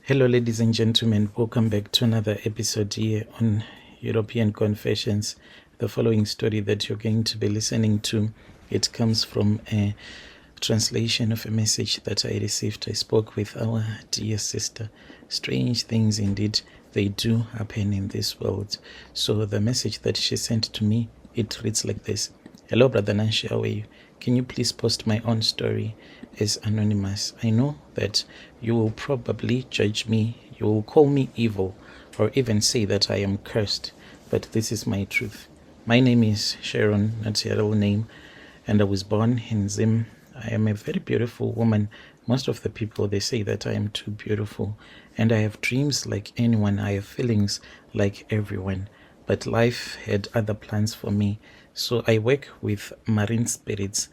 Hello, ladies and gentlemen. Welcome back to another episode here on European Confessions. The following story that you're going to be listening to, it comes from a translation of a message that I received. I spoke with our dear sister. Strange things indeed, they do happen in this world. So the message that she sent to me, it reads like this. Hello, Brother Nanshi, how are you? Can you please post my own story as anonymous? I know that you will probably judge me, you will call me evil, or even say that I am cursed, but this is my truth. My name is Sharon, that's your real name, and I was born in Zim. I am a very beautiful woman. Most of the people, they say that I am too beautiful, and I have dreams like anyone, I have feelings like everyone, but life had other plans for me. So I work with marine spirits,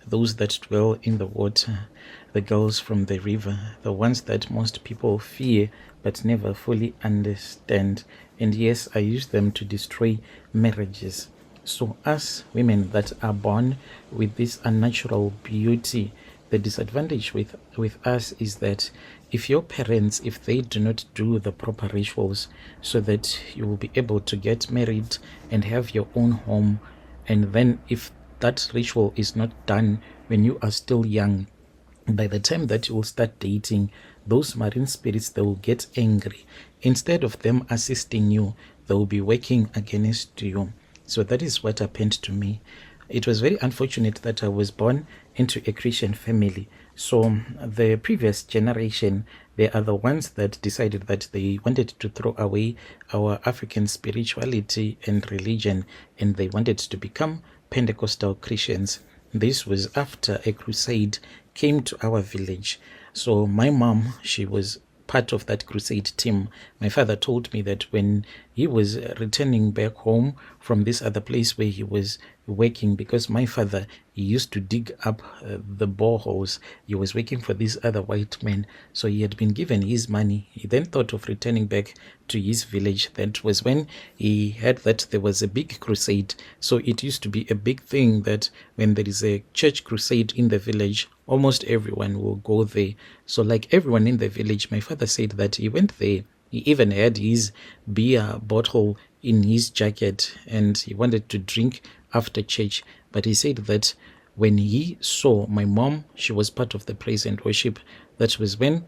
those that dwell in the water, the girls from the river, the ones that most people fear but never fully understand. And yes, I use them to destroy marriages. So us women that are born with this unnatural beauty, the disadvantage with us is that if your parents, if they do not do the proper rituals so that you will be able to get married and have your own home, and then if that ritual is not done when you are still young, by the time that you will start dating, those marine spirits, they will get angry. Instead of them assisting you, they will be working against you. So that is what happened to me. It was very unfortunate that I was born into a Christian family. So the previous generation, they are the ones that decided that they wanted to throw away our African spirituality and religion, and they wanted to become Pentecostal Christians. This was after a crusade came to our village. So my mom, she was part of that crusade team. My father told me that when he was returning back home from this other place where he was working, because my father, he used to dig up the boreholes. He was working for this other white man, so he had been given his money. He then thought of returning back to his village. That was when he heard that there was a big crusade. So it used to be a big thing that when there is a church crusade in the village, almost everyone will go there. So like everyone in the village, my father said that he went there. He even had his beer bottle in his jacket and he wanted to drink after church. But he said that when he saw my mom, she was part of the praise and worship. That was when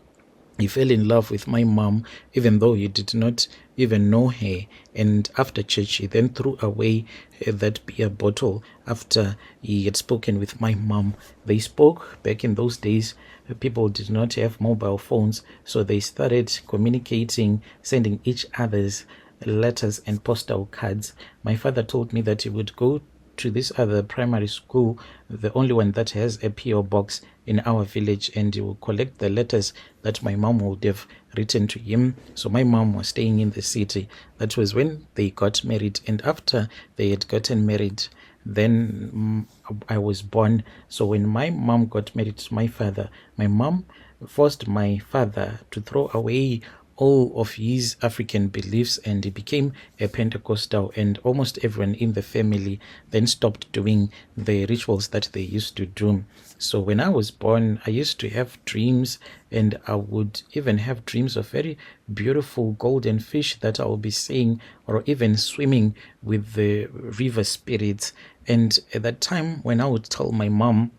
he fell in love with my mom, even though he did not even know her. And after church, he then threw away that beer bottle after he had spoken with my mom. They spoke back in those days. People did not have mobile phones, so they started communicating, sending each other's letters and postal cards. My father told me that he would go to this other primary school, the only one that has a PO box in our village, and he will collect the letters that my mom would have written to him. So my mom was staying in the city. That was when they got married, and after they had gotten married, then I was born. So when my mom got married to my father, my mom forced my father to throw away all of his African beliefs, and he became a Pentecostal, and almost everyone in the family then stopped doing the rituals that they used to do. So when I was born, I used to have dreams, and I would even have dreams of very beautiful golden fish that I will be seeing, or even swimming with the river spirits. And at that time, when I would tell my mom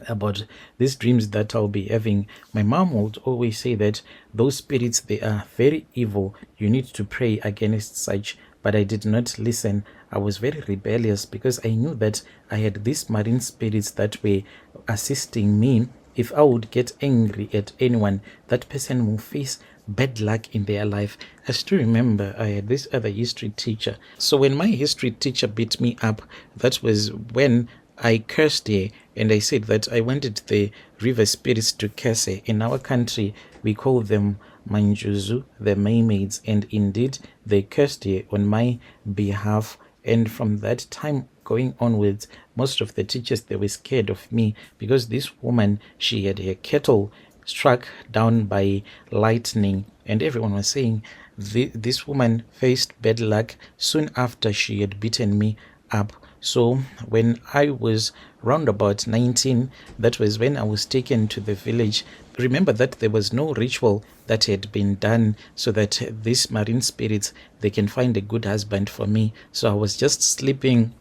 about these dreams that I'll be having, my mom would always say that those spirits, they are very evil. You need to pray against such. But I did not listen. I was very rebellious because I knew that I had these marine spirits that were assisting me. If I would get angry at anyone, that person will face bad luck in their life. I still remember I had this other history teacher. So when my history teacher beat me up, that was when I cursed her, and I said that I wanted the river spirits to curse her. In our country, we call them Manjuzu, the mermaids, and indeed they cursed her on my behalf. And from that time going onwards, most of the teachers, they were scared of me because this woman, she had her kettle struck down by lightning, and everyone was saying this woman faced bad luck soon after she had beaten me up. So when I was round about 19, that was when I was taken to the village. Remember that there was no ritual that had been done so that these marine spirits, they can find a good husband for me. So I was just sleeping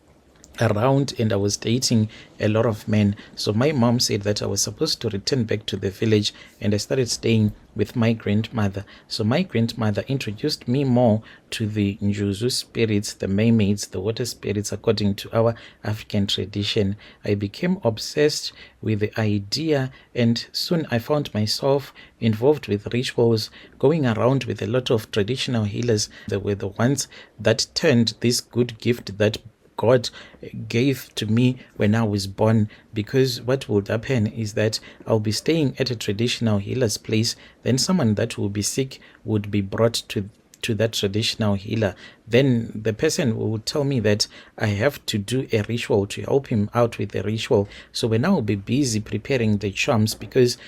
around and I was dating a lot of men. So my mom said that I was supposed to return back to the village, and I started staying with my grandmother. So my grandmother introduced me more to the Njuzu spirits, the mermaids, the water spirits, according to our African tradition. I became obsessed with the idea, and soon I found myself involved with rituals, going around with a lot of traditional healers. They were the ones that turned this good gift that God gave to me when I was born, because what would happen is that I'll be staying at a traditional healer's place, then someone that will be sick would be brought to that traditional healer. Then the person will tell me that I have to do a ritual to help him out with the ritual. So when I will be busy preparing the charms, because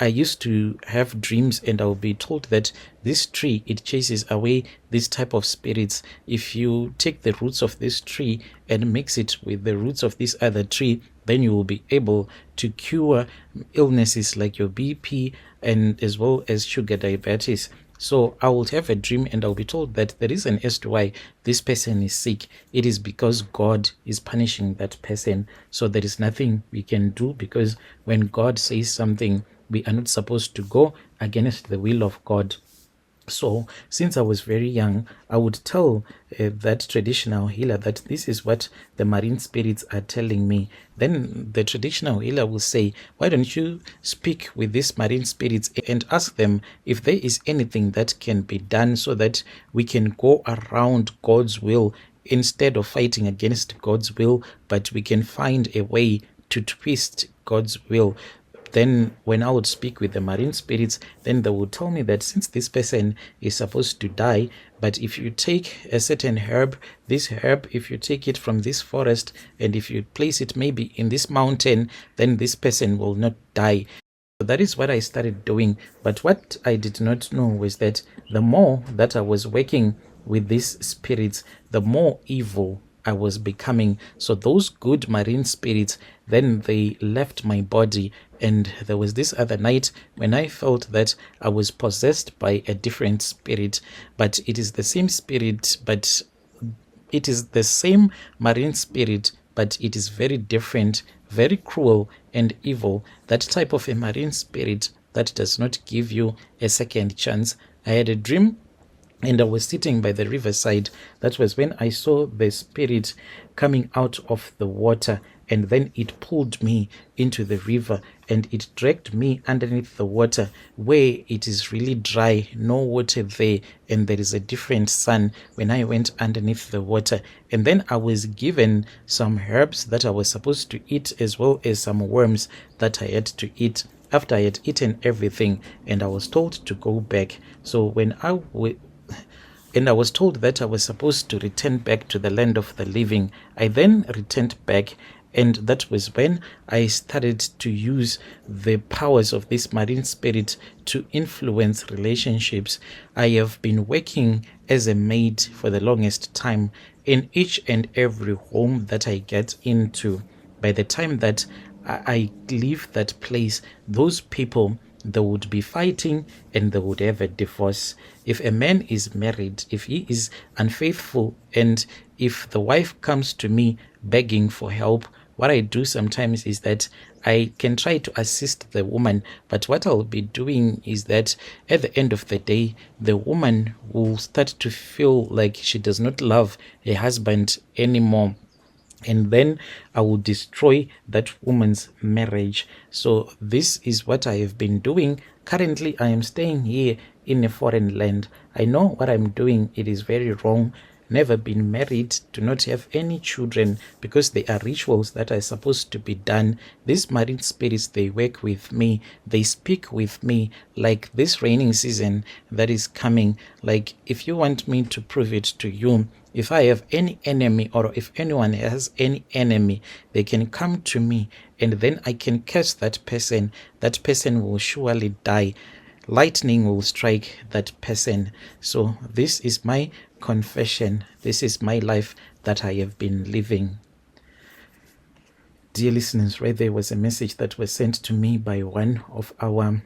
I used to have dreams and I'll be told that this tree, it chases away this type of spirits. If you take the roots of this tree and mix it with the roots of this other tree, then you will be able to cure illnesses like your BP and as well as sugar diabetes. So I will have a dream and I'll be told that the reason as to why this person is sick, it is because God is punishing that person. So there is nothing we can do, because when God says something, we are not supposed to go against the will of God. So since I was very young, I would tell that traditional healer that this is what the marine spirits are telling me. Then the traditional healer will say, why don't you speak with these marine spirits and ask them if there is anything that can be done so that we can go around God's will instead of fighting against God's will, but we can find a way to twist God's will. Then when I would speak with the marine spirits, then they would tell me that since this person is supposed to die, but if you take a certain herb, this herb, if you take it from this forest and if you place it maybe in this mountain, then this person will not die. So that is what I started doing. But what I did not know was that the more that I was working with these spirits, the more evil I was becoming. So those good marine spirits, then they left my body. And there was this other night when I felt that I was possessed by a different spirit, but it is the same spirit, but it is the same marine spirit, but it is very different, very cruel and evil. That type of a marine spirit that does not give you a second chance. I had a dream and I was sitting by the riverside. That was when I saw the spirit coming out of the water, and then it pulled me into the river and it dragged me underneath the water where it is really dry, no water there, and there is a different sun when I went underneath the water. And then I was given some herbs that I was supposed to eat, as well as some worms that I had to eat after I had eaten everything, and I was told to go back. So when I was told that I was supposed to return back to the land of the living. I then returned back, and that was when I started to use the powers of this marine spirit to influence relationships. I have been working as a maid for the longest time in each and every home that I get into. By the time that I leave that place, those people, they would be fighting and they would have a divorce. If a man is married, if he is unfaithful, and if the wife comes to me begging for help, what I do sometimes is that I can try to assist the woman, but what I'll be doing is that at the end of the day, the woman will start to feel like she does not love her husband anymore, and then I will destroy that woman's marriage. So this is what I have been doing. Currently, I am staying here in a foreign land. I know what I'm doing. It is very wrong. Never been married, do not have any children, because they are rituals that are supposed to be done. These marine spirits, they work with me. They speak with me, like this raining season that is coming. Like, if you want me to prove it to you, if I have any enemy, or if anyone has any enemy, they can come to me and then I can curse that person. That person will surely die. Lightning will strike that person. So this is my confession. This is my life that I have been living. dear listeners, right there was a message that was sent to me by one of our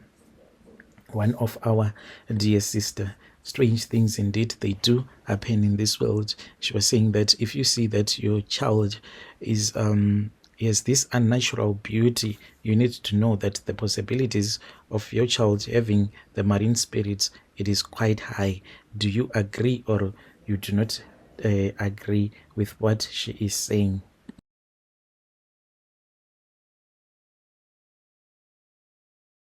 dear sister. Strange things indeed, they do happen in this world. She was saying that if you see that your child is has this unnatural beauty, you need to know that the possibilities of your child having the marine spirits, it is quite high. Do you agree, or you do not agree with what she is saying?